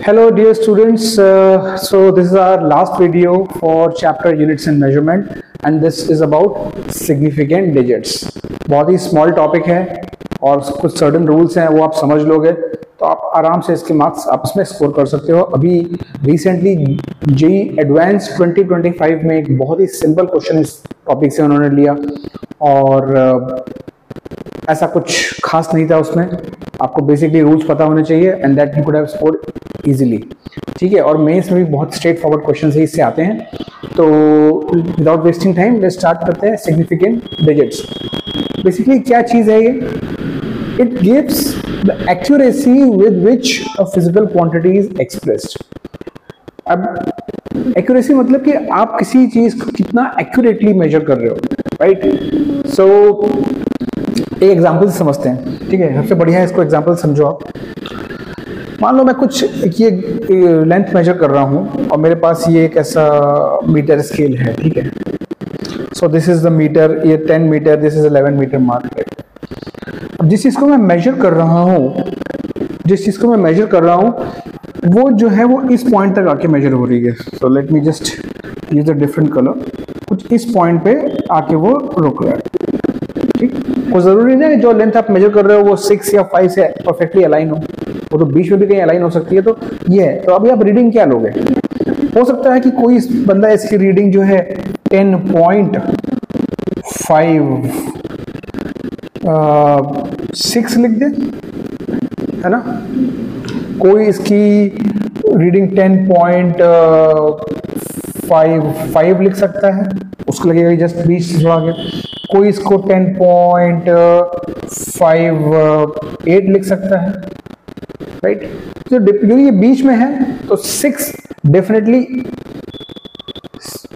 Hello dear students, so this is our last video for chapter units and measurement and this is about significant digits. बहुत ही small topic है और कुछ certain rules हैं वो आप समझ लोगे तो आप आराम से इसके मार्क्स आप इसमें स्कोर कर सकते हो। अभी रिसेंटली जेईई एडवांस 2025 में एक बहुत ही सिंपल क्वेश्चन इस टॉपिक से उन्होंने लिया और ऐसा कुछ खास नहीं था उसमें, आपको बेसिकली रूल्स पता होने चाहिए and that you could have scored easily. ठीक है, और मेंस में भी बहुत स्ट्रेट फॉरवर्ड क्वेश्चन ही इससे आते हैं। तो without wasting time let's start करते हैं सिग्निफिकेंट डिजिट्स। बेसिकली क्या चीज है ये? It gives the accuracy with which a physical quantity is expressed. अब एक्यूरेसी मतलब कि आप किसी चीज को कितना एक्यूरेटली मेजर कर रहे हो, राइट? सो एक एग्जाम्पल से समझते हैं। ठीक है, सबसे बढ़िया है इसको एग्जाम्पल समझो आप। मान लो मैं कुछ ये लेंथ मेजर कर रहा हूं और मेरे पास ये एक ऐसा मीटर स्केल है। ठीक है, so this is the metre, ये 10 metre, this is 11 metre mark. अब जिस चीज को मैं मेजर कर रहा हूं वो जो है वो इस पॉइंट तक आके मेजर हो रही है। So let me just use a different colour. कुछ इस पॉइंट पे आके वो रुक रहा है। ठीक, वो जरूरी नहीं जो लेंथ आप मेजर कर रहे हो वो 6 या 5 से परफेक्टली अलाइन हो, वो तो बीच में भी कहीं अलाइन हो सकती है। तो ये है, तो अभी आप रीडिंग क्या लोगे? हो सकता है कि कोई बंदा इसकी रीडिंग जो है 10.6 लिख दे, है ना? कोई इसकी रीडिंग 10.55 लिख सकता है, उसको लगेगा जस्ट बीच से थोड़ा आगे। कोई इसको 10.58 लिख सकता है, राइट? तो जो ये बीच में है तो 6 डेफिनेटली,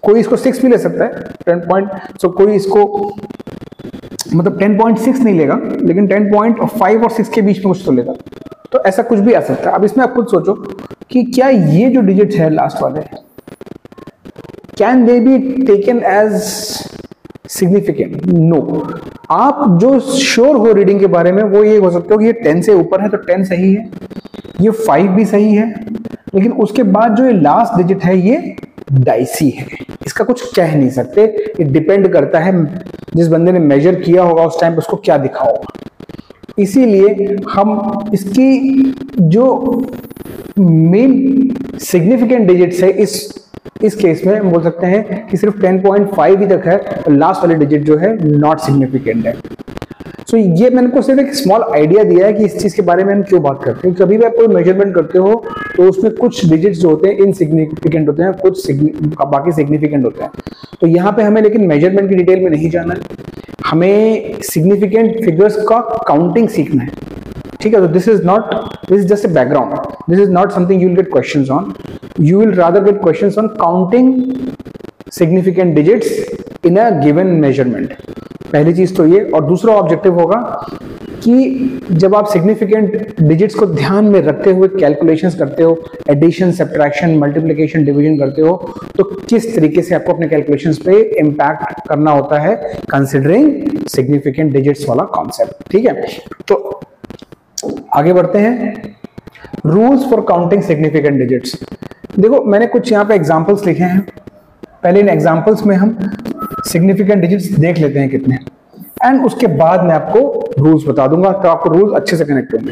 कोई इसको 6 भी ले सकता है 10 कोई इसको मतलब 10.6 नहीं लेगा, लेकिन 10.5 और 6 के बीच में कुछ तो लेगा। तो ऐसा कुछ भी आ सकता है। अब इसमें आप खुद सोचो कि क्या ये जो डिजिट है लास्ट वाले, can they be taken as significant? No. आप जो श्योर हो रीडिंग के बारे में वो ये हो सकते हो कि ये 10 से ऊपर है तो 10 सही है, ये 5 भी सही है, लेकिन उसके बाद जो ये लास्ट डिजिट है ये डाइसी है, इसका कुछ कह नहीं सकते। ये डिपेंड करता है जिस बंदे ने मेजर किया होगा उस टाइम पे उसको क्या दिखा होगा। इसीलिए हम इसकी जो मेन सिग्निफिकेंट डिजिट्स है इस केस में हम बोल सकते हैं कि सिर्फ 10.5 ही तक है, तो लास्ट वाली डिजिट जो है नॉट सिग्निफिकेंट है। सो ये मैंने को सिर्फ एक स्मॉल आइडिया दिया है कि इस चीज के बारे में हम क्यों बात करते हैं। कभी भी आप कोई मेजरमेंट करते हो तो उसमें कुछ डिजिट्स जो होते हैं इनसिग्निफिकेंट होते हैं, कुछ बाकी सिग्निफिकेंट होते हैं। तो यहाँ पे हमें लेकिन मेजरमेंट की डिटेल में नहीं जाना है, हमें सिग्निफिकेंट फिगर्स का काउंटिंग सीखना है। ठीक है, तो this is just a background, this is not something you will get questions on, you will rather get questions on counting significant digits in a given measurement। पहली चीज तो ये, और दूसरा ऑब्जेक्टिव होगा कि जब आप सिग्निफिकेंट डिजिट्स को ध्यान में रखते हुए कैलकुलेशंस करते हो, एडिशन, सब्ट्रैक्शन, मल्टीप्लिकेशन, डिवीजन करते हो, तो किस तरीके से आपको अपने कैलकुलेशंस पे इंपैक्ट करना होता है कंसिडरिंग सिग्निफिकेंट डिजिट्स वाला कॉन्सेप्ट। ठीक है, तो आगे बढ़ते हैं। Rules for counting significant digits. देखो मैंने कुछ यहाँ पे एग्जांपल्स लिखे हैं, पहले इन एग्जांपल्स में हम सिग्निफिकेंट डिजिट्स देख लेते हैं कितने, एंड उसके बाद मैं आपको रूल्स बता दूंगा, तो आपको रूल्स अच्छे से कनेक्ट होंगे।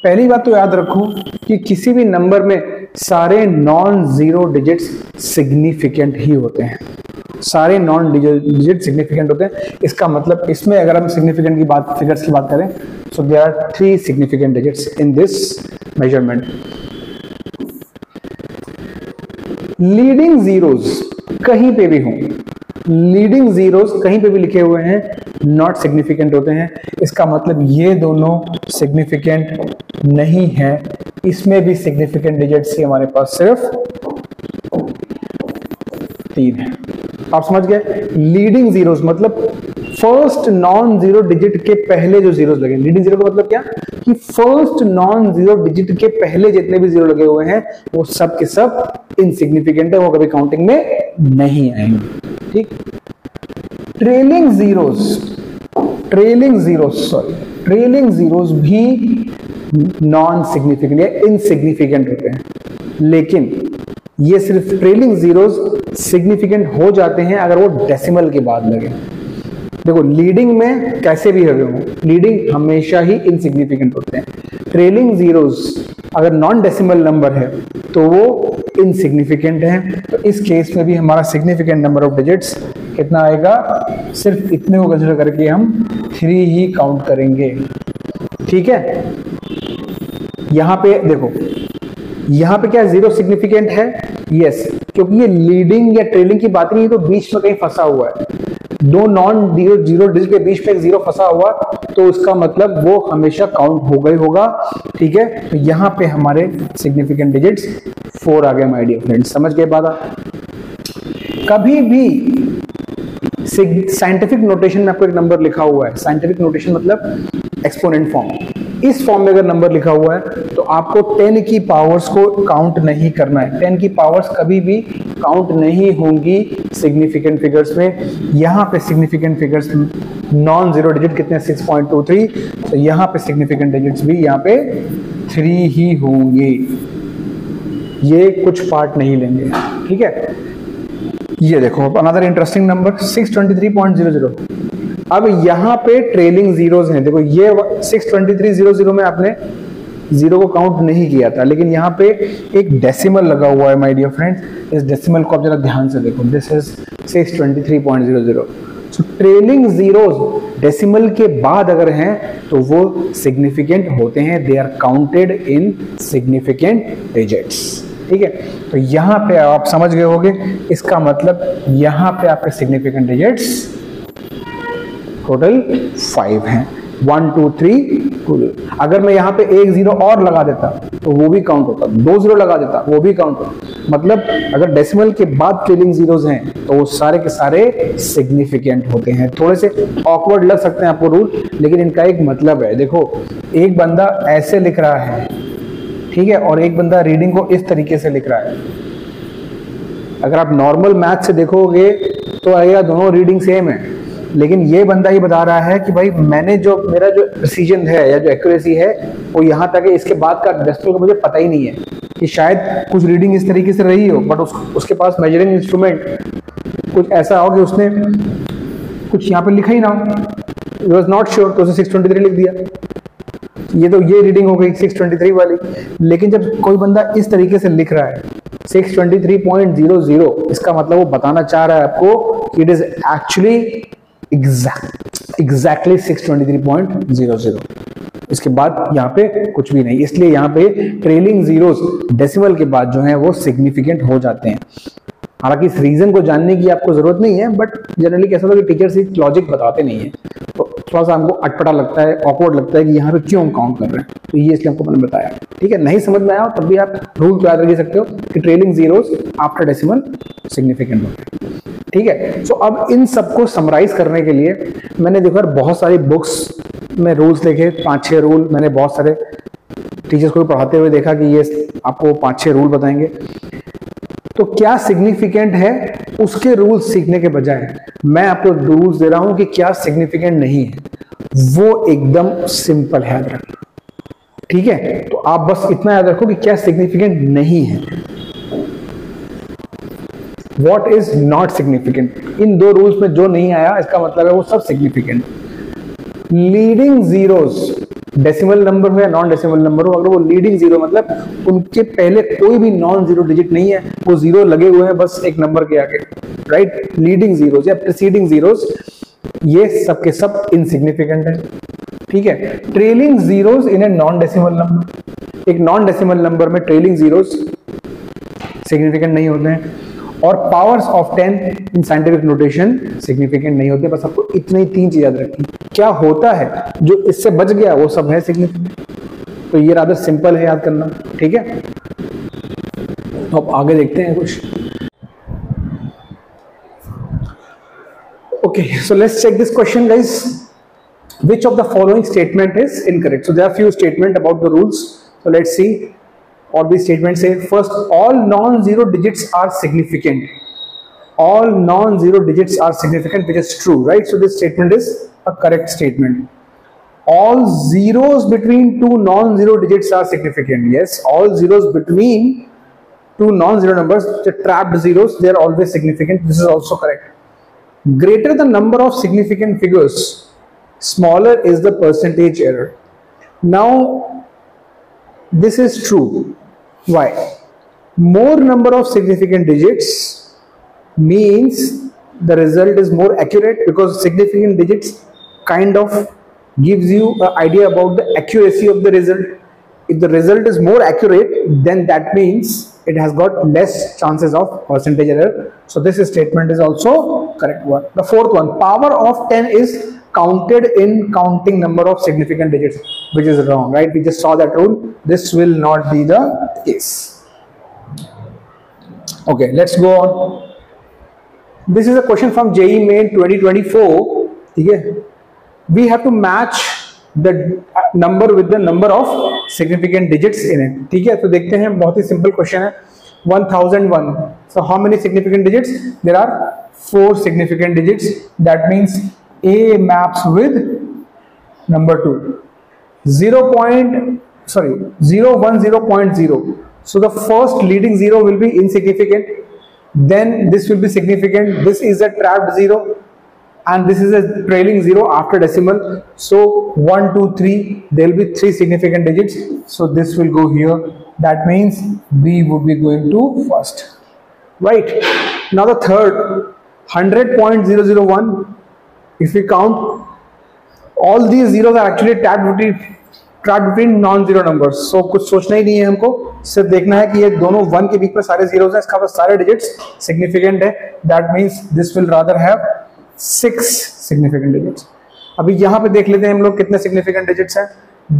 पहली बात तो याद रखो कि किसी भी नंबर में सारे नॉन जीरो डिजिट्स सिग्निफिकेंट ही होते हैं, सारे नॉन डिजिट सिग्निफिकेंट होते हैं। इसका मतलब इसमें अगर हम सिग्निफिकेंट की बात, फिगर्स की बात करें, so there are 3 significant digits in this measurement. Leading zeros कहीं पे भी हों, लीडिंग जीरोस कहीं पे भी लिखे हुए हैं, नॉट सिग्निफिकेंट होते हैं। इसका मतलब ये दोनों सिग्निफिकेंट नहीं है। इसमें भी सिग्निफिकेंट डिजिट्स हमारे पास सिर्फ 3 है। आप समझ गए? लीडिंग जीरोस मतलब फर्स्ट नॉन जीरो डिजिट के पहले जो जीरोस लगे। लीडिंग जीरो का मतलब क्या कि फर्स्ट नॉन जीरो डिजिट के पहले जितने भी जीरो लगे हुए हैं वो सब के सब इनसिग्निफिकेंट है, वो कभी काउंटिंग में नहीं आएंगे। ठीक, ट्रेलिंग जीरोस भी नॉन सिग्निफिकेंट या इनसिग्निफिकेंट होते हैं। लेकिन ये सिर्फ ट्रेलिंग जीरोस सिग्निफिकेंट हो जाते हैं अगर वो डेसिमल के बाद लगे। देखो लीडिंग में कैसे भी हो, लीडिंग हमेशा ही इनसिग्निफिकेंट होते हैं। ट्रेलिंग जीरोस अगर नॉन डेसिमल नंबर है तो वो इनसिग्निफिकेंट है। तो इस केस में भी हमारा सिग्निफिकेंट नंबर ऑफ डिजिट्स कितना आएगा, सिर्फ इतने को कंसीडर करके हम 3 ही काउंट करेंगे। ठीक है, यहां पे देखो, यहां पे क्या जीरो सिग्निफिकेंट है? यस, क्योंकि ये लीडिंग या ट्रेलिंग की बात नहीं, तो बीच में कहीं फंसा हुआ है, दो नॉन जीरो डिजिट के बीच में एक जीरो फंसा हुआ, तो उसका मतलब वो हमेशा काउंट हो गई होगा। ठीक है, तो यहां पे हमारे सिग्निफिकेंट डिजिट्स 4 आ गए माय डियर फ्रेंड्स। समझ गए बात? कभी भी साइंटिफिक नोटेशन में आपको एक नंबर लिखा हुआ है, साइंटिफिक नोटेशन मतलब एक्सपोनेंट फॉर्म, इस फॉर्म में अगर नंबर लिखा हुआ है तो आपको 10 की पावर्स को काउंट नहीं करना है। 10 की पावर्स कभी भी काउंट नहीं होंगी सिग्निफिकेंट फिगर्स में। यहाँ पे significant figures non zero digit कितने, 6.23, तो यहाँ पे सिग्निफिकेंट डिजिट्स भी यहाँ पे 3 ही होंगे, ये कुछ पार्ट नहीं लेंगे। ठीक है, ये देखो अनदर इंटरेस्टिंग नंबर 623.00। अब यहाँ पे ट्रेलिंग जीरोस हैं, देखो ये 623.00 में आपने जीरो को काउंट नहीं किया था, लेकिन यहाँ पे एक डेसिमल लगा हुआ है माय डियर फ्रेंड्स। इस डेसिमल को आप जरा ध्यान से देखो, this is 623.00। So trailing zeros decimal के बाद अगर हैं तो वो सिग्निफिकेंट होते हैं, they are counted in significant digits. ठीक है, तो यहाँ पे आप समझ गए होंगे, इसका मतलब यहाँ पे आपके सिग्निफिकेंट डिजिट्स टोटल 5 हैं, 1 2 3। अगर मैं यहाँ पे एक जीरो और लगा देता तो वो भी काउंट होता, 2 जीरो लगा देता वो भी काउंट होता। मतलब अगर डेसिमल के बाद ट्रेलिंग जीरोस हैं तो वो सारे के सारे सिग्निफिकेंट होते हैं। थोड़े से ऑकवर्ड लग सकते हैं आपको रूल, लेकिन इनका एक मतलब है। देखो, एक बंदा ऐसे लिख रहा है, ठीक है, और एक बंदा रीडिंग को इस तरीके से लिख रहा है। अगर आप नॉर्मल मैथ से देखोगे तो आएगा दोनों रीडिंग सेम है, लेकिन ये बंदा ही बता रहा है कि भाई मैंने जो मेरा जो प्रिसीजन है या जो एक्यूरेसी है वो यहाँ तक है, इसके बाद का डेसिमल का मुझे पता ही नहीं है, कि शायद कुछ रीडिंग इस तरीके से रही हो, बट उसके पास मेजरिंग इंस्ट्रूमेंट कुछ ऐसा हो कि उसने कुछ यहाँ पे लिखा ही ना हो, ही वाज नॉट श्योर, तो उसे 623 लिख दिया। ये तो ये रीडिंग हो गई 623 वाली। लेकिन जब कोई बंदा इस तरीके से लिख रहा है 623.00, इसका मतलब वो बताना चाह रहा है आपको कि इट इज एक्चुअली एग्जैक्टली 623.00। इसके बाद यहाँ पे कुछ भी नहीं, इसलिए यहाँ पे ट्रेलिंग जीरोस डेसिमल के बाद जो है वो सिग्निफिकेंट हो जाते हैं। हालांकि इस रीजन को जानने की आपको जरूरत नहीं है, बट जनरली कैसा होता है कि टीचर्स लॉजिक बताते नहीं है, तो थोड़ा सा हमको अटपटा लगता है, ऑकवर्ड लगता है कि यहाँ पे क्यों काउंट कर रहे हैं, तो ये इसलिए हमको मैंने बताया। ठीक है, नहीं समझ में आया तब भी आप रूल तो याद रख सकते हो कि trailing zeros after decimal significant होते हैं। ठीक है, सो अब इन सबको समराइज करने के लिए मैंने देखो बहुत सारी बुक्स में रूल्स देखे, 5-6 रूल मैंने बहुत सारे टीचर्स को पढ़ाते हुए देखा कि ये आपको 5-6 रूल बताएंगे। तो क्या सिग्निफिकेंट है उसके रूल्स सीखने के बजाय मैं आपको रूल्स दे रहा हूं कि क्या सिग्निफिकेंट नहीं है, वो एकदम सिंपल है याद रखना। ठीक है, तो आप बस इतना याद रखो कि क्या सिग्निफिकेंट नहीं है, what is not significant. In 2 rules में जो नहीं आया इसका मतलब है वो सब significant. Leading zeros decimal number हो या नॉन डेसिमल नंबर हो, अगर वो लीडिंग जीरो मतलब उनके पहले कोई भी नॉन जीरो डिजिट नहीं है, वो जीरो लगे हुए हैं बस एक नंबर के आगे, राइट। लीडिंग जीरोस या प्रीसीडिंग जीरोस ये सब के सब इनसिग्निफिकेंट है। ठीक है, trailing zeros in a non decimal number, एक नॉन डेसिमल नंबर में ट्रेलिंग जीरोस सिग्निफिकेंट नहीं होते हैं, और powers of 10 in scientific notation significant नहीं होते। बस आपको इतनी 3 चीज याद रखनी। क्या होता है जो इससे बच गया वो सब है सिग्निफिकेंट, तो ये रादर सिंपल है याद करना। ठीक है, तो अब आगे देखते हैं कुछ। Okay, so let's check this question guys. Which of the following statement is incorrect? So there are few statements about the rules. So let's see. All these statements say, first, all non-zero digits are significant. All non-zero digits are significant, which is true, right? So this statement is a correct statement. All zeros between 2 non-zero digits are significant. Yes, all zeros between two non-zero numbers, the trapped zeros, they are always significant. This is also correct. Greater the number of significant figures, smaller is the percentage error. Now this is true. Why? More number of significant digits means the result is more accurate, because significant digits kind of gives you an idea about the accuracy of the result. If the result is more accurate, then that means it has got less chances of percentage error. So this statement is also correct one. The fourth one, power of 10 is counted in counting number of significant digits, which is wrong, right? We just saw that rule. This will not be the case. Okay, let's go on. This is a question from JEE Main 2024. Okay, we have to match the number with the number of significant digits in it. ठीक है, तो देखते हैं, बहुत ही simple question है. 1001. So how many significant digits? There are 4 significant digits. That means A maps with number 2. 0.010.0. So the first leading zero will be insignificant. Then this will be significant. This is a trapped zero. And this is a trailing zero after decimal. So 1, 2, 3, there will be 3 significant digits. So this will go here. That means B would be going to first, right? Now the third, 100.001. If we count, all these zeros are actually trapped between non-zero numbers. So कुछ सोचना ही नहीं है हमको, सिर्फ देखना है कि ये दोनों 1 के बीच में सारे zeros हैं, इसका पास सारे digits significant है. That means this will rather have 6 significant digits. अभी यहाँ पे देख लेते हैं हम लोग कितने significant digits हैं.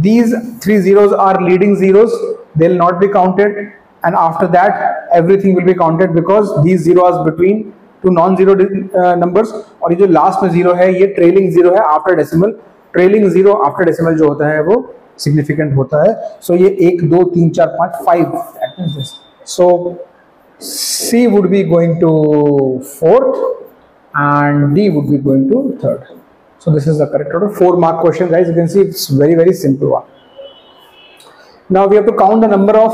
These 3 zeros are leading zeros. They will not be counted, and after that everything will be counted because these zeros are between two non-zero numbers. और ये जो last में zero है, ये trailing zero है after decimal. Trailing zero after decimal जो होता है वो significant होता है. So ये 1, 2, 3, 4, 5, 5. That means this. So C would be going to 4th. And D would be going to 3rd. So this is the correct order. 4 mark question, guys. You can see it's very simple one. Now we have to count the number of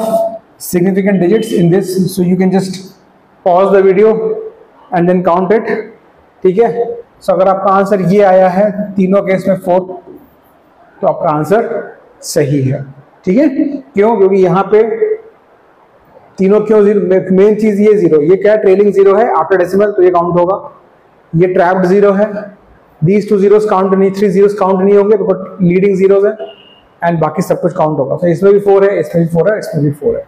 significant digits in this. So you can just pause the video and then count it. ठीक है? So अगर आपका answer ये आया है तीनों case में 4, तो आपका आंसर सही है. ठीक है? क्यों? क्योंकि यहाँ पे तीनों क्यों जीरो, मेन चीज ये जीरो, ये क्या ट्रेलिंग जीरो है आफ्टर डेसिमल, तो ये काउंट होगा. ये ट्रैप्ड जीरो है, दीज 2 zeros काउंट नहीं, 3 zeros काउंट नहीं होंगे बिकॉज लीडिंग जीरोस है, एंड बाकी सब कुछ काउंट होगा. तो इसमें भी 4 है, इसमें भी 4 है, इसमें भी 4 है.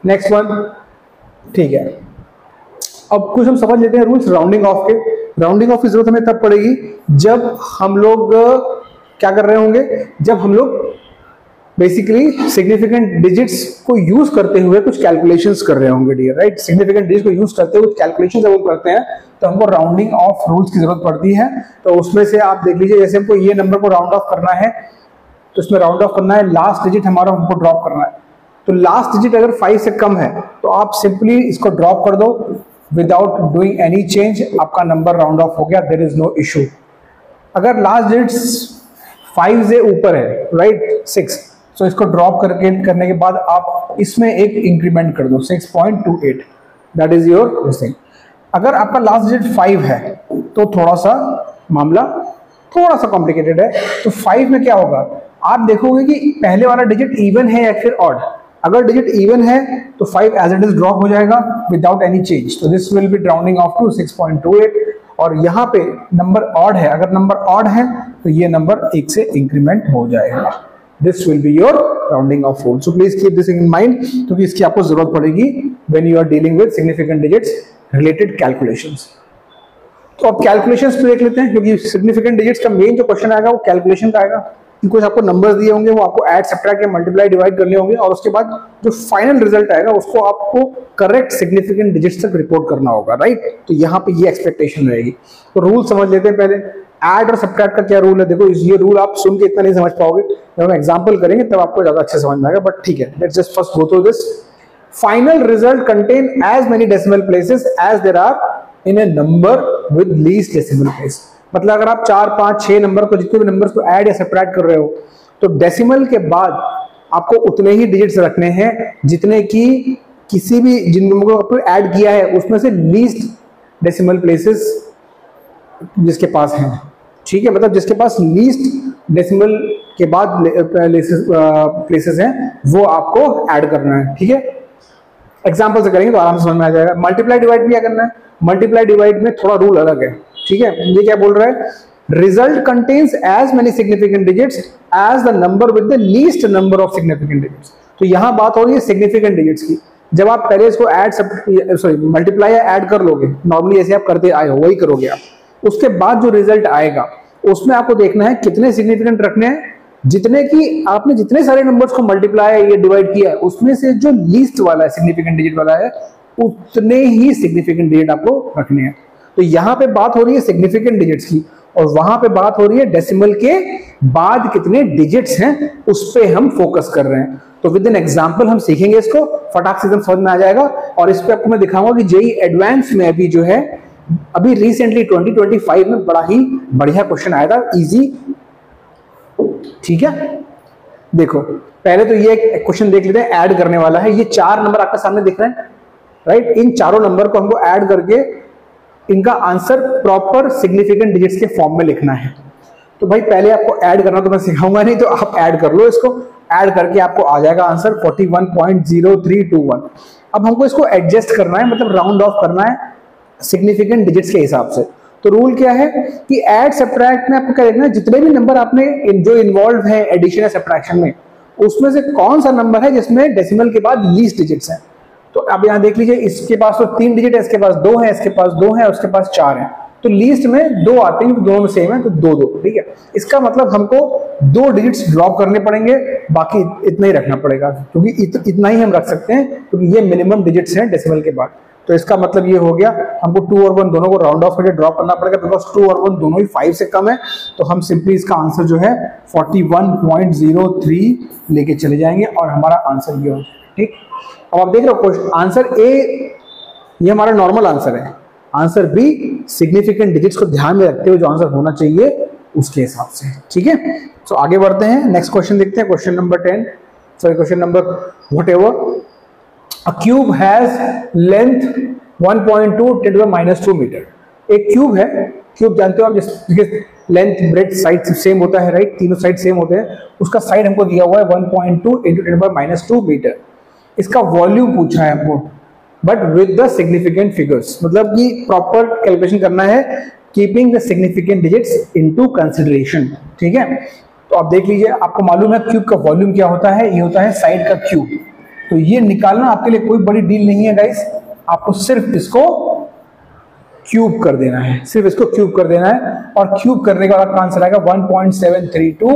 Next one. ठीक है, अब कुछ हम समझ लेते हैं रूल्स राउंडिंग ऑफ के. राउंडिंग ऑफ की जरूरत हमें तब पड़ेगी जब हम लोग क्या कर रहे होंगे, जब हम लोग बेसिकली सिग्निफिकेंट डिजिट्स को यूज करते हुए कुछ कैलकुलेशंस कर रहे होंगे डियर, राइट. सिग्निफिकेंट डिजिट्स को यूज करते हुए कैलकुलेशंस जब हम करते हैं तो हमको राउंडिंग ऑफ रूल्स की जरूरत पड़ती है. तो उसमें से आप देख लीजिए, जैसे हमको ये नंबर को राउंड ऑफ करना है तो इसमें राउंड ऑफ करना है, लास्ट डिजिट हमारा हमको ड्रॉप करना है. तो लास्ट डिजिट अगर 5 से कम है तो आप सिंपली इसको ड्रॉप कर दो विदाउट डूइंग एनी चेंज, आपका नंबर राउंड ऑफ हो गया, देयर इज नो इशू. अगर लास्ट डिजिट 5 से ऊपर है, राइट, 6, तो इसको ड्रॉप करने के बाद आप इसमें एक इंक्रीमेंट कर दो 6.28, दैट इज योर थिंग. अगर आपका लास्ट डिजिट 5 है तो थोड़ा सा मामला थोड़ा सा कॉम्प्लिकेटेड है. तो 5 में क्या होगा, आप देखोगे कि पहले वाला डिजिट इवन है या फिर ऑड. अगर डिजिट इवन है तो 5 एज इट इज ड्रॉप हो जाएगा विदाउट एनी चेंज. तो this will be rounding off to 6.28. और यहाँ पे नंबर ऑड है, अगर नंबर ऑड है तो ये नंबर 1 से इंक्रीमेंट हो जाएगा. This will be your rounding off rule. So please keep this in mind, क्योंकि इसकी आपको जरूरत पड़ेगी when you are dealing with significant digits related calculations. तो अब कैलकुलेशंस पे देख लेते हैं, क्योंकि सिग्निफिकेंट डिजिट्स का मेन जो क्वेश्चन आएगा वो कैलकुलेशन का आएगा. कुछ आपको नंबर्स दिए होंगे, वो आपको ऐड, सब्ट्रैक्ट या मल्टीप्लाई, डिवाइड करने होंगे, और उसके बाद जो फाइनल रिजल्ट आएगा उसको आपको करेक्ट सिग्निफिकेंट डिजिट्स तक रिपोर्ट करना होगा, राइट. तो यहाँ पे ये एक्सपेक्टेशन रहेगी. तो रूल समझ लेते हैं पहले. ऐड और सब्ट्रैक्ट का क्या रूल है, देखो ये रूल आप सुन के इतना नहीं समझ पाओगे, जब हम एग्जांपल करेंगे तब आपको ज्यादा अच्छे समझ में आएगा, बट ठीक है, let's just first go through this. Final result contain as many decimal places as there are in a number with least decimal place. मतलब अगर आप 4, 5, 6 नंबर को, जितने भी नंबर्स को ऐड या सब्ट्रैक्ट कर रहे हो, तो डेसिमल के बाद आपको उतने ही डिजिट्स रखने हैं जितने की किसी भी जिन नंबर को ऐड किया है उसमें से लीस्ट डेसिमल प्लेसेस जिसके पास हैं, ठीक है, मतलब जिसके पास लीस्ट डेसिमल के बाद प्लेसेस हैं वो आपको ऐड करना है, ठीक है। एग्जांपल से करेंगे तो आराम से समझ में आ जाएगा। मल्टीप्लाई डिवाइड भी क्या करना है, मल्टीप्लाई डिवाइड में थोड़ा रूल अलग है, ठीक है। ये क्या बोल रहा है, result contains as many significant digits as the number with the least number of significant digits. तो यहां बात हो रही है सिग्निफिकेंट डिजिट्स की। जब आप पहले इसको मल्टीप्लाई या ऐड कर लोगे, नॉर्मली ऐसे आप करते आए हो वही करोगे आप, उसके बाद जो रिजल्ट आएगा उसमें आपको देखना है कितने सिग्निफिकेंट रखने हैं, जितने की आपने जितने सारे नंबर्स को मल्टीप्लाई या डिवाइड किया है उसमें से जो लीस्ट वाला है, सिग्निफिकेंट डिजिट वाला है, उतने ही सिग्निफिकेंट डिजिट आपको रखने हैं। तो यहां पे बात हो रही है सिग्निफिकेंट डिजिट्स की और वहां पे बात हो रही है डेसिमल के बाद कितने डिजिट्स हैं उस पे हम फोकस कर रहे हैं। तो विद एन एग्जांपल हम सीखेंगे इसको, फटाक से एकदम समझ में आ जाएगा। और इस पे आपको मैं दिखाऊंगा कि जेईई एडवांस में अभी जो है अभी रिसेंटली 2025 में बड़ा ही बढ़िया क्वेश्चन आया था, इजी, ठीक है। देखो पहले तो ये क्वेश्चन देख लेते हैं, ऐड करने वाला है। ये 4 नंबर आपके सामने दिख रहे हैं, राइट। इन चारों नंबर को हमको ऐड करके इनका आंसर प्रॉपर सिग्निफिकेंट डिजिट्स के फॉर्म में लिखना है। तो भाई पहले आपको ऐड करना तो मैं सिखाऊंगा नहीं, तो आप ऐड कर लो इसको, ऐड करके आपको आ जाएगा आंसर 41.0321। अब हमको इसको एडजस्ट करना है, मतलब राउंड ऑफ करना है सिग्निफिकेंट डिजिट्स के हिसाब से। तो रूल क्या है कि ऐड सब्ट्रैक्ट में आपको क्या देखना है, जितने भी नंबर आपने जो इन्वॉल्व है एडिशन या सब्ट्रैक्शन में, उसमें से कौन सा नंबर है जिसमें डेसिमल के बाद लीस्ट डिजिट्स हैं। तो अब यहां देख लीजिए, इसके पास तो 3 डिजिट है, इसके पास 2 है, इसके पास 2 है, उसके पास 4 है। तो लीस्ट में 2 आते हैं, दोनों में सेम है, तो 2-2, ठीक है। इसका मतलब हमको 2 डिजिट्स ड्रॉप करने पड़ेंगे, बाकी इतना ही रखना पड़ेगा, क्योंकि इतना ही हम रख सकते हैं, क्योंकि ये मिनिमम डिजिट्स हैं डेसिमल के बाद। तो इसका मतलब ये हो गया, हमको 2 और 1 दोनों को राउंड ऑफ करके ड्रॉप करना पड़ेगा, बिकॉज 2 और 1 दोनों ही 5 से कम है। तो हम सिंपली इसका आंसर जो है 41.03 लेके चले जाएंगे और हमारा आंसर ये हो जाएगा, ठीक। अब आप देख रहे हो आंसर ए ये हमारा नॉर्मल आंसर है, आंसर बी सिग्निफिकेंट डिजिट्स को ध्यान में रखते हुए जो आंसर होना चाहिए उसके हिसाब से, ठीक है। तो आगे बढ़ते हैं, नेक्स्ट क्वेश्चन देखते हैं, question number 10, sorry question number whatever. A cube has length 1.2 × 10⁻² metre. एक क्यूब है, क्यूब जानते हो आप, जिसके लेंथ ब्रेथ साइड सेम होता है, राइट, तीनों साइड सेम होते हैं। उसका साइड हमको दिया हुआ है 1.2 × 10⁻² मीटर। इसका वॉल्यूम पूछा है हमको, but with the significant figures, मतलब कि प्रॉपर कैलकुलेशन करना है keeping the significant digits into consideration, ठीक है। तो आप देख लीजिए, आपको मालूम है क्यूब का वॉल्यूम क्या होता है, ये होता है साइड का क्यूब। तो ये निकालना आपके लिए कोई बड़ी डील नहीं है गाइस, आपको सिर्फ इसको क्यूब कर देना है, सिर्फ इसको क्यूब कर देना है। और क्यूब करने का आपका आंसर आएगा 1.732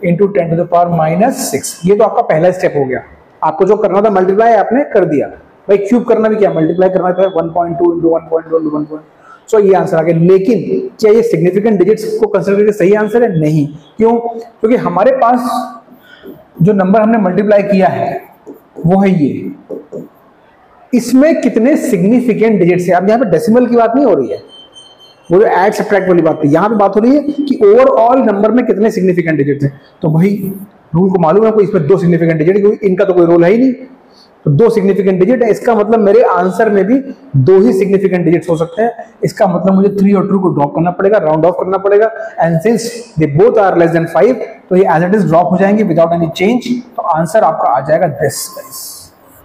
× 10⁻⁶। ये तो आपका पहला स्टेप हो गया। आपको जो करना था मल्टीप्लाई आपने कर दिया, भाई क्यूब करना भी क्या, मल्टीप्लाई करना था 1.2 × 1.1 सो ये आंसर आ गया। लेकिन क्या ये सिग्निफिकेंट डिजिट्स को कंसीडर करके सही आंसर है? नहीं। क्यों? क्योंकि हमारे पास जो नंबर हमने मल्टीप्लाई किया है वो है ये, इसमें कितने सिग्निफिकेंट डिजिट्स है। अब यहाँ पे डेसिमल की बात नहीं हो रही है, वो जो ऐड सब्ट्रैक्ट वाली बात है, यहाँ पे बात हो रही है कि ओवरऑल नंबर में कितने सिग्निफिकेंट डिजिट्स हैं। तो भाई रूल को मालूम है, कोई इसमें 2 सिग्निफिकेंट डिजिट, क्योंकि इनका तो कोई रोल है ही नहीं। तो 2 सिग्निफिकेंट डिजिट है, इसका मतलब मेरे आंसर में भी 2 ही सिग्निफिकेंट डिजिट्स हो सकते हैं। इसका मतलब मुझे 3 और 2 को ड्रॉप करना पड़ेगा, राउंड ऑफ करना पड़ेगा। And since they both are less than 5, तो ये एज इट इज ड्रॉप हो जाएंगे विदाउट एनी चेंज। तो आंसर आपका आ जाएगा this guys,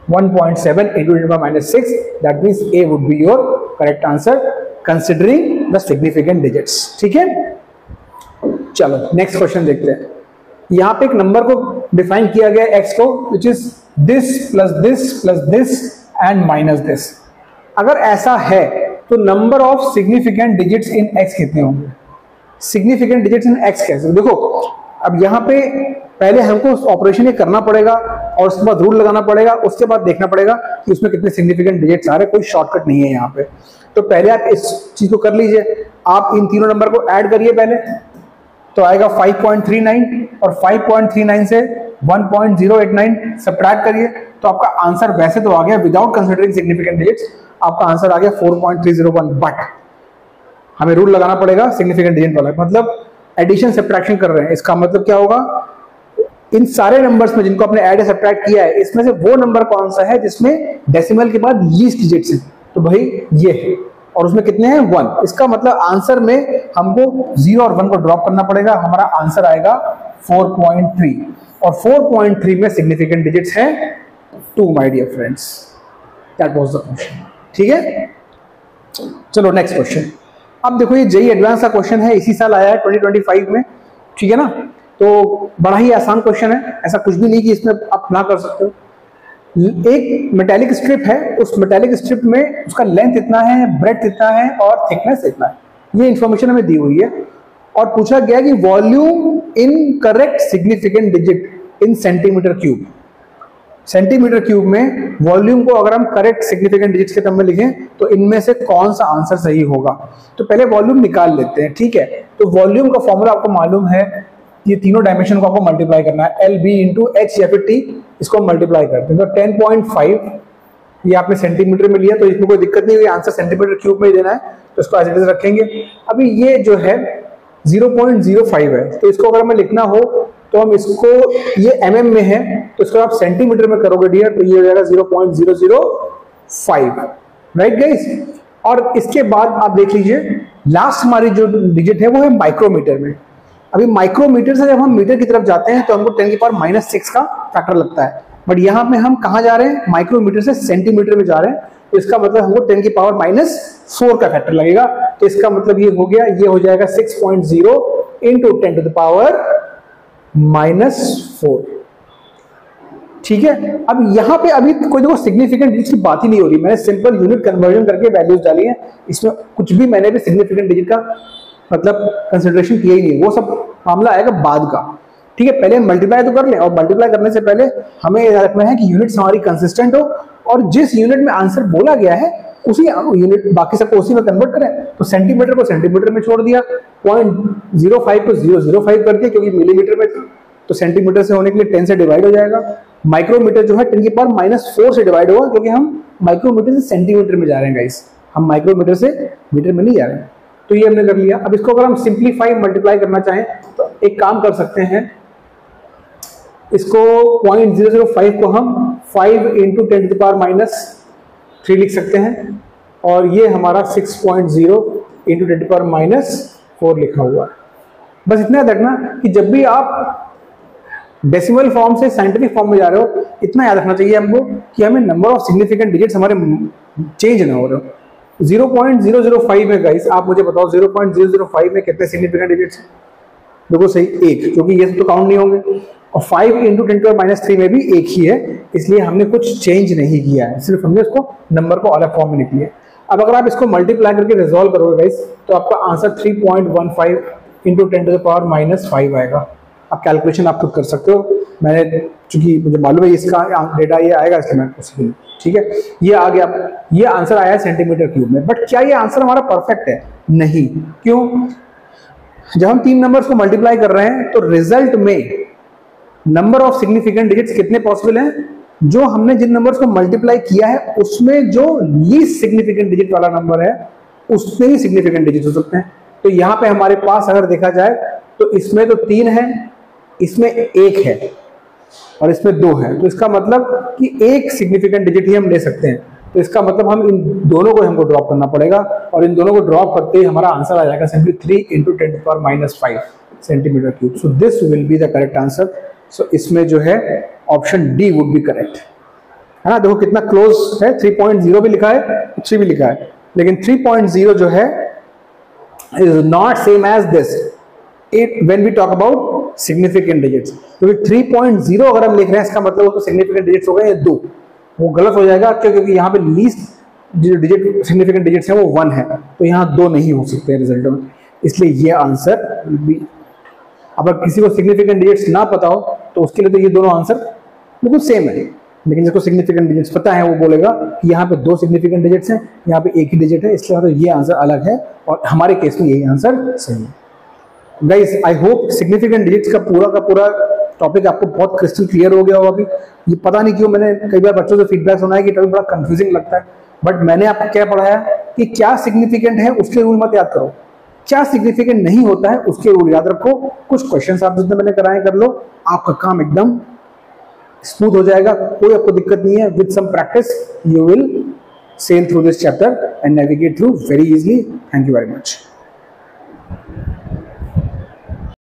1.7 × 10⁻⁶। That means A would be your correct answer considering the significant digits, ठीक है। चलो नेक्स्ट क्वेश्चन देखते हैं। यहां पे एक नंबर को डिफाइन किया गया x को, which is this plus this plus this and minus this. अगर ऐसा है तो number of significant digits in x कितने होंगे? सिग्निफिकेंट डिजिट्स इन x कैसे? देखो अब यहाँ पे पहले हमको ऑपरेशन ये करना पड़ेगा और उसके बाद रूल लगाना पड़ेगा, उसके बाद देखना पड़ेगा कि उसमें कितने सिग्निफिकेंट डिजिट्स आ रहे हैं। कोई शॉर्टकट नहीं है यहाँ पे। तो पहले आप इस चीज को कर लीजिए, आप इन तीनों नंबर को ऐड करिए पहले, तो आएगा 5.39 और 5.39 से 1.089 सब्ट्रैक्ट करिए, तो आपका आंसर वैसे तो आ गया विदाउट कंसीडरिंग सिग्निफिकेंट डिजिट्स, आपका आंसर आ गया 4.301। बट हमें रूल लगाना पड़ेगा सिग्निफिकेंट डिजिट वाला, मतलब एडिशन सब्ट्रैक्शन कर रहे हैं। इसका मतलब क्या होगा, इन सारे नंबर्स में जिनको आपने ऐड या सब्ट्रैक्ट किया है, इसमें से वो नंबर कौन सा है जिसमें डेसिमल के बाद लीस्ट डिजिट्स हैं? तो भाई ये है, और उसमें कितने हैं? 1। इसका मतलब आंसर में हमको 0 और 1 को ड्रॉप करना पड़ेगा, हमारा आंसर आएगा 4.3, और 4.3 में सिग्निफिकेंट डिजिट्स हैं 2 my dear friends. That was the question. ठीक है, चलो नेक्स्ट क्वेश्चन। अब देखो ये जेईई एडवांस का क्वेश्चन है, इसी साल आया है 2025 में। ठीक है ना, तो बड़ा ही आसान क्वेश्चन है, ऐसा कुछ भी नहीं कि इसमें आप ना कर सकते हो। एक मेटेलिक स्ट्रिप है, उस मेटेलिक स्ट्रिप में उसका लेंथ इतना है, ब्रेड्थ इतना है और थिकनेस इतना है, ये इंफॉर्मेशन हमें दी हुई है। और पूछा गया कि volume in correct significant digit in centimetre cube. Centimetre cube में वॉल्यूम को अगर हम करेक्ट सिग्निफिकेंट डिजिट्स के टर्म में लिखें तो इनमें से कौन सा आंसर सही होगा? तो पहले वॉल्यूम निकाल लेते हैं। ठीक है, तो वॉल्यूम का फॉर्मूला आपको मालूम है, ये तीनों डायमेंशन को आपको मल्टीप्लाई करना है, एल बी इंटू एच या फिर टी, इसको मल्टीप्लाई करते हैं। तो 10.5 ये आपने सेंटीमीटर में लिया, तो इसमें कोई दिक्कत नहीं हुई, आंसर सेंटीमीटर क्यूब में ही देना है, तो इसको एज इट इज रखेंगे। अभी ये जो है 0.05 है, तो इसको अगर हमें लिखना हो तो हम इसको, ये mm में है तो इसको आप सेंटीमीटर में करोगे डियर, तो ये हो जाएगा 0.005, राइट गाइस। और इसके बाद आप देख लीजिए लास्ट हमारी जो डिजिट है वो है माइक्रोमीटर में। अभी माइक्रोमीटर से जब हम मीटर की तरफ जाते हैं तो हमको 10⁻⁻⁶ का फैक्टर लगता है, बट यहाँ पे हम कहाँ जा रहे हैं? माइक्रोमीटर से सेंटीमीटर में जा रहे हैं, तो इसका मतलब हमको 10⁻⁻4 का फैक्टर लगेगा। तो इसका मतलब ये हो गया, ये हो जाएगा 6.0 इंटू 10⁻⁻4। ठीक है, अब यहाँ पे अभी कोई देखो सिग्निफिकेंट डिजिट की बात ही नहीं हो रही, मैंने सिंपल यूनिट कन्वर्जन करके वैल्यूज डाली है, इसमें कुछ भी मैंने भी सिग्निफिकेंट डिजिट का मतलब कंसिडरेशन किया ही नहीं, वो सब मामला आएगा बाद का। ठीक है, पहले मल्टीप्लाई तो कर लें, और मल्टीप्लाई करने से पहले हमें याद रखना है कि यूनिट्स हमारी कंसिस्टेंट हो, और जिस यूनिट में आंसर बोला गया है उसी यूनिट बाकी सबको उसी में कन्वर्ट करें। तो सेंटीमीटर को सेंटीमीटर में छोड़ दिया, 0.05 को 0.005 कर दिया क्योंकि मिलीमीटर में था, तो सेंटीमीटर से होने के लिए 10 से डिवाइड हो जाएगा। माइक्रोमीटर जो है 10⁻⁻4 से डिवाइड होगा, क्योंकि हम माइक्रोमीटर से सेंटीमीटर में जा रहे हैं गाइस, हम माइक्रोमीटर से मीटर में नहीं जा रहे हैं। तो ये हमने कर लिया। अब इसको अगर हम सिंप्लीफाई मल्टीप्लाई करना चाहें तो एक काम कर सकते हैं, इसको 0.005 को हम 5 इंटू 10⁻⁻3 लिख सकते हैं, और ये हमारा 6.0 इंटू 10⁻⁻4 लिखा हुआ है। बस इतना याद रखना कि जब भी आप डेसिमल फॉर्म से साइंटिफिक फॉर्म में जा रहे हो, इतना याद रखना चाहिए हमको कि हमें नंबर ऑफ सिग्निफिकेंट डिजिट्स हमारे चेंज ना हो रहे हो। 0.005 में गाइस आप मुझे बताओ 0.005 में कितने सिग्निफिकेंट डिजिट्स हैं? देखो सही, एक, क्योंकि ये तो काउंट नहीं होंगे, और 5 इंटू 10⁻³ में भी एक ही है, इसलिए हमने कुछ चेंज नहीं किया है, सिर्फ हमने उसको नंबर को अलग फॉर्म में लिख लिया। अब अगर आप इसको मल्टीप्लाई करके रिजॉल्व करोगे गाइस तो आपका आंसर 3.15 इंटू 10⁻⁵ आएगा। आप कैलकुलेशन आप खुद कर सकते हो, मैंने चूंकि मुझे मालूम है इसका डेटा ये आएगा, इसलिए मैं उसको, ठीक है, ये आ गया, ये आंसर आया है सेंटीमीटर क्यूब में। बट क्या ये आंसर हमारा परफेक्ट है? नहीं। क्यों? जब हम 3 नंबर्स को मल्टीप्लाई कर रहे हैं तो रिजल्ट में नंबर ऑफ सिग्निफिकेंट डिजिट्स कितने पॉसिबल हैं? जो हमने जिन नंबर्स को मल्टीप्लाई किया है उसमें जो लीस्ट सिग्निफिकेंट डिजिट वाला नंबर है उसमें ही सिग्निफिकेंट डिजिट हो सकते हैं। तो यहाँ पे हमारे पास अगर देखा जाए तो इसमें तो 3 है, इसमें 1 है और इसमें 2 है, तो इसका मतलब कि एक सिग्निफिकेंट डिजिट ही हम ले सकते हैं। तो इसका मतलब हम इन दोनों को हमको ड्रॉप करना पड़ेगा, और इन दोनों को ड्रॉप करते ही हमारा आंसर आ जाएगा simply 3 into 10⁻⁵ centimetre cube. So this will be the correct answer. So इसमें जो है option D would be correct, है ना। देखो कितना क्लोज है, 3.0 भी लिखा है, 3 भी लिखा है, लेकिन 3.0 जो है is not same as this when we talk about significant digits. क्योंकि 3.0 अगर हम लिख रहे हैं इसका मतलब वो सिग्निफिकेंट डिजिट्स हो गए 2, वो गलत हो जाएगा। क्योंकि यहाँ पे लीस्ट जो डिजिट सिग्निफिकेंट डिजिट्स है वो 1 है, तो यहाँ 2 नहीं हो सकते रिजल्ट में, इसलिए ये आंसर विल बी। अगर किसी को सिग्निफिकेंट डिजिट्स ना पता हो तो उसके लिए तो ये दोनों आंसर बिल्कुल सेम है, लेकिन जिसको सिग्निफिकेंट डिजिट्स पता है वो बोलेगा कि यहाँ पे 2 सिग्निफिकेंट डिजिट्स हैं, यहाँ पे 1 ही डिजिट है, इसलिए तो ये आंसर अलग है और हमारे केस में यही आंसर सही है। Guys I hope significant digits का पूरा टॉपिक आपको बहुत क्रिस्टल क्लियर हो गया होगा। अभी ये पता नहीं क्यों मैंने कई बार बच्चों से फीडबैक सुना है कि टॉपिक बड़ा कंफ्यूजिंग लगता है, बट मैंने आपको क्या पढ़ाया कि क्या सिग्निफिकेंट है उसके रूल मत याद करो, क्या सिग्निफिकेंट नहीं होता है उसके रूल याद रखो। कुछ क्वेश्चंस आप जितने मैंने कराए कर लो, आपका काम एकदम स्मूथ हो जाएगा, कोई आपको दिक्कत नहीं है। With some practice you will sail through this chapter and navigate through very easily. Thank you very much.